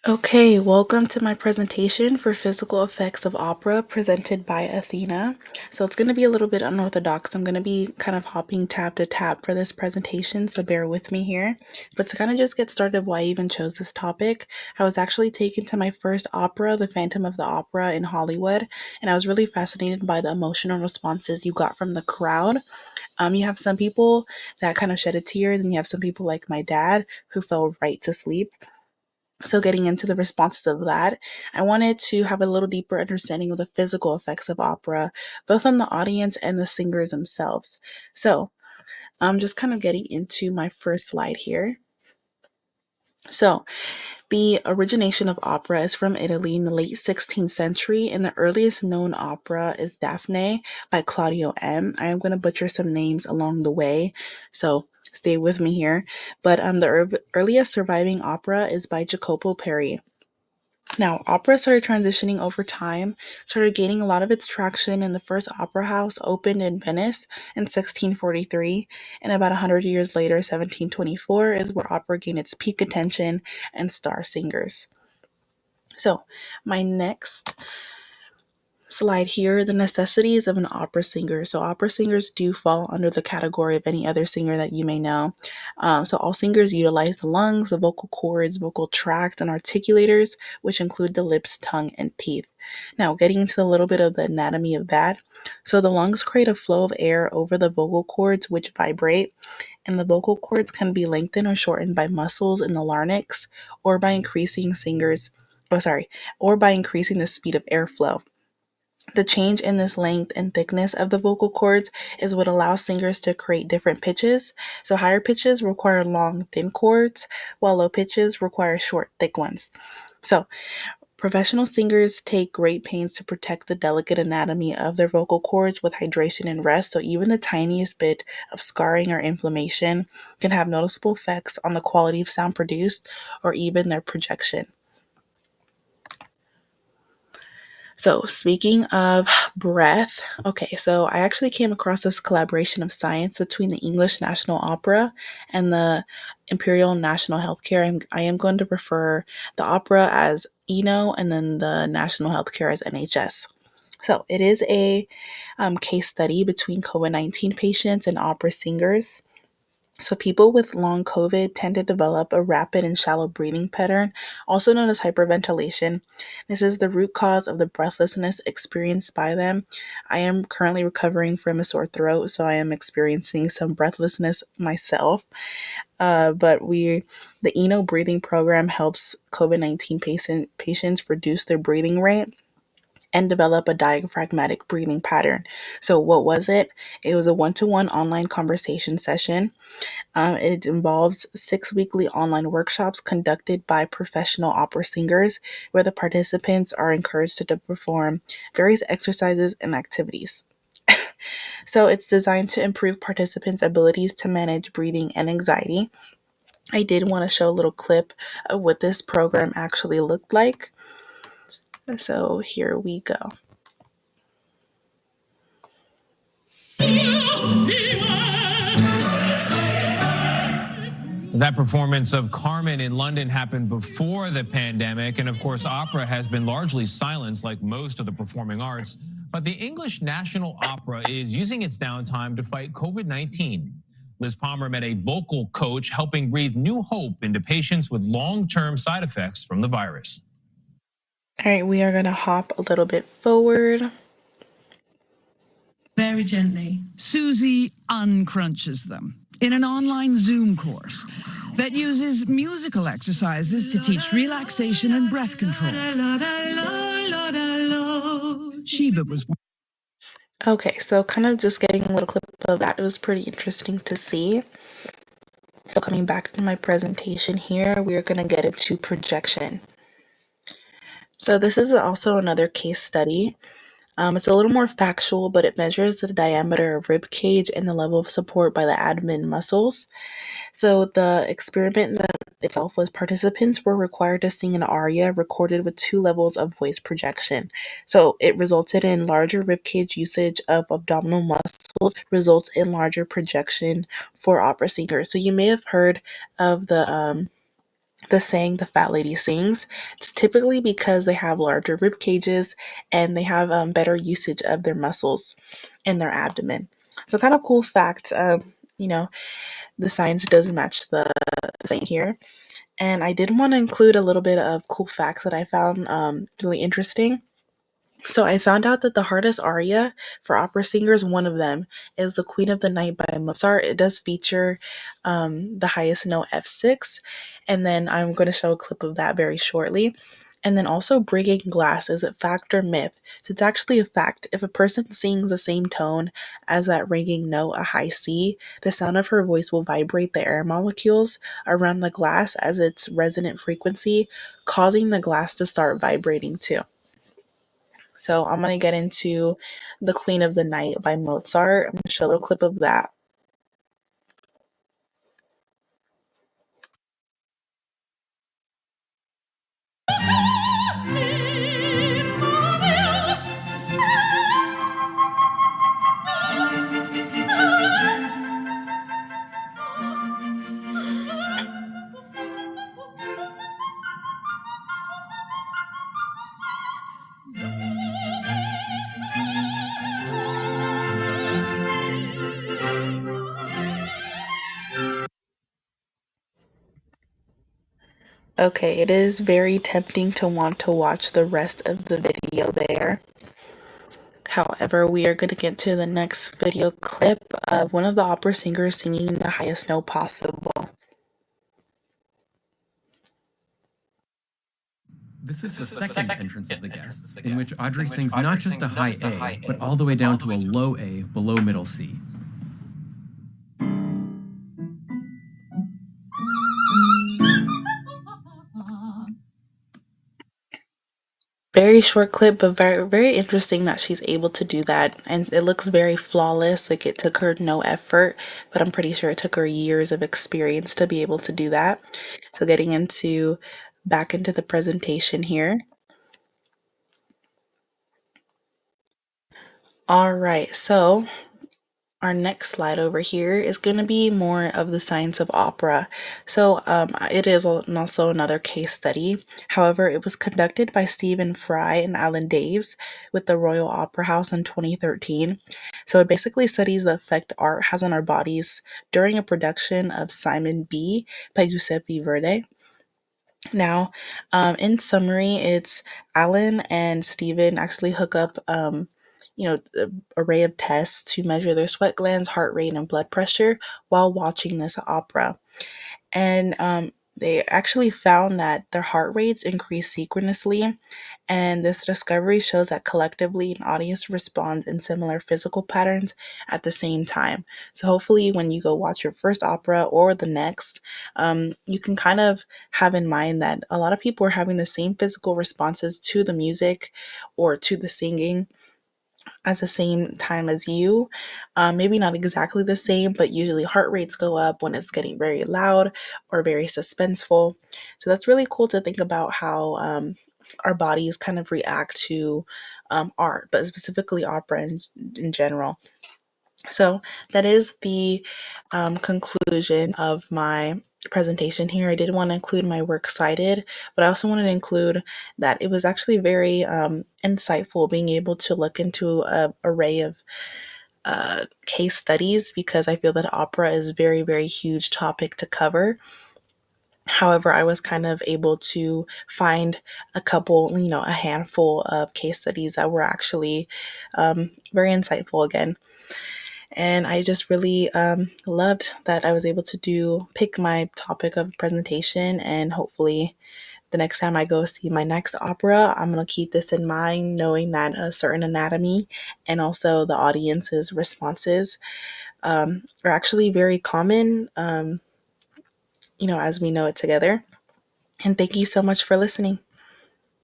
Okay, welcome to my presentation for physical effects of opera presented by Athena. So it's going to be a little bit unorthodox. I'm going to be kind of hopping tab to tab for this presentation, so bear with me here. But to kind of just get started why I even chose this topic, I was actually taken to my first opera, The Phantom of the Opera in Hollywood, and I was really fascinated by the emotional responses you got from the crowd. You have some people that kind of shed a tear, and you have some people like my dad who fell right to sleep. So, getting into the responses of that, I wanted to have a little deeper understanding of the physical effects of opera, both on the audience and the singers themselves. So, I'm just kind of getting into my first slide here. So, the origination of opera is from Italy in the late 16th century, and the earliest known opera is Daphne by Claudio M. I am going to butcher some names along the way, so stay with me here. But the earliest surviving opera is by Jacopo Peri. Now, opera started transitioning over time, started gaining a lot of its traction, and the first opera house opened in Venice in 1643. And about 100 years later, 1724, is where opera gained its peak attention and star singers. So, my next slide here, the necessities of an opera singer. So opera singers do fall under the category of any other singer that you may know. So all singers utilize the lungs, the vocal cords, vocal tract, and articulators, which include the lips, tongue, and teeth. Now, getting into a little bit of the anatomy of that. So the lungs create a flow of air over the vocal cords, which vibrate, and the vocal cords can be lengthened or shortened by muscles in the larynx, or by or by increasing the speed of airflow. The change in this length and thickness of the vocal cords is what allows singers to create different pitches. So higher pitches require long, thin cords, while low pitches require short, thick ones. So professional singers take great pains to protect the delicate anatomy of their vocal cords with hydration and rest. So even the tiniest bit of scarring or inflammation can have noticeable effects on the quality of sound produced or even their projection. So, speaking of breath, okay, so I actually came across this collaboration of science between the English National Opera and the Imperial National Healthcare. I am going to refer the opera as ENO and then the National Healthcare as NHS. So, it is a case study between COVID 19 patients and opera singers. So, people with long COVID tend to develop a rapid and shallow breathing pattern, also known as hyperventilation. This is the root cause of the breathlessness experienced by them. I am currently recovering from a sore throat, so I am experiencing some breathlessness myself. The ENO breathing program helps COVID 19 patients reduce their breathing rate and develop a diaphragmatic breathing pattern. So, what was it? It was a one-to-one online conversation session. It involves 6 weekly online workshops conducted by professional opera singers, where the participants are encouraged to perform various exercises and activities. So, it's designed to improve participants' abilities to manage breathing and anxiety. I did want to show a little clip of what this program actually looked like. So, here we go. That performance of Carmen in London happened before the pandemic, and of course, opera has been largely silenced like most of the performing arts. But the English National Opera is using its downtime to fight COVID-19. Liz Palmer met a vocal coach helping breathe new hope into patients with long-term side effects from the virus. All right, we are going to hop a little bit forward. Very gently. Susie uncrunches them in an online Zoom course that uses musical exercises to teach relaxation and breath control. Sheba was one. Okay, so kind of just getting a little clip of that. It was pretty interesting to see. So coming back to my presentation here, we're going to get into projection. So this is also another case study. It's a little more factual, but it measures the diameter of rib cage and the level of support by the abdomen muscles. So the experiment itself was participants were required to sing an aria recorded with 2 levels of voice projection. So it resulted in larger ribcage usage of abdominal muscles, results in larger projection for opera singers. So you may have heard of the the saying "the fat lady sings." It's typically because they have larger rib cages and they have better usage of their muscles in their abdomen. So, kind of cool fact. The science does match the saying here. And I did want to include a little bit of cool facts that I found really interesting. So I found out that the hardest aria for opera singers, one of them, is the Queen of the Night by Mozart. It does feature the highest note F6, and then I'm going to show a clip of that very shortly. And then also breaking glass, is it fact or myth? So it's actually a fact. If a person sings the same tone as that ringing note, a high C, the sound of her voice will vibrate the air molecules around the glass as its resonant frequency, causing the glass to start vibrating too. So I'm gonna get into The Queen of the Night by Mozart. I'm gonna show a clip of that. Okay, it is very tempting to want to watch the rest of the video there. However, we are going to get to the next video clip of one of the opera singers singing the highest note possible. This is the second entrance of the guests, in which Audrey sings not just a high A, but all the way down to a low A below middle C. Very short clip, but very, very interesting that she's able to do that. And it looks very flawless. Like it took her no effort, but I'm pretty sure it took her years of experience to be able to do that. So getting into back into the presentation here. All right, so our next slide over here is going to be more of the science of opera. So it is also another case study. However, it was conducted by Stephen Fry and Alan Daves with the Royal Opera House in 2013. So it basically studies the effect art has on our bodies during a production of Simon B by Giuseppe Verdi. Now, in summary, it's Alan and Steven actually hook up, an array of tests to measure their sweat glands, heart rate, and blood pressure while watching this opera. And they actually found that their heart rates increase synchronously, and this discovery shows that collectively an audience responds in similar physical patterns at the same time. So hopefully, when you go watch your first opera or the next, you can kind of have in mind that a lot of people are having the same physical responses to the music or to the singing at the same time as you. Maybe not exactly the same, but usually heart rates go up when it's getting very loud or very suspenseful. So that's really cool to think about how our bodies kind of react to art, but specifically opera in general. So that is the conclusion of my presentation here. I did want to include my works cited, but I also wanted to include that it was actually very insightful being able to look into an array of case studies because I feel that opera is a very, very huge topic to cover. However, I was kind of able to find a couple, a handful of case studies that were actually very insightful again. And I just really loved that I was able to pick my topic of presentation, and hopefully the next time I go see my next opera, I'm going to keep this in mind, knowing that a certain anatomy and also the audience's responses are actually very common, as we know it together. And thank you so much for listening.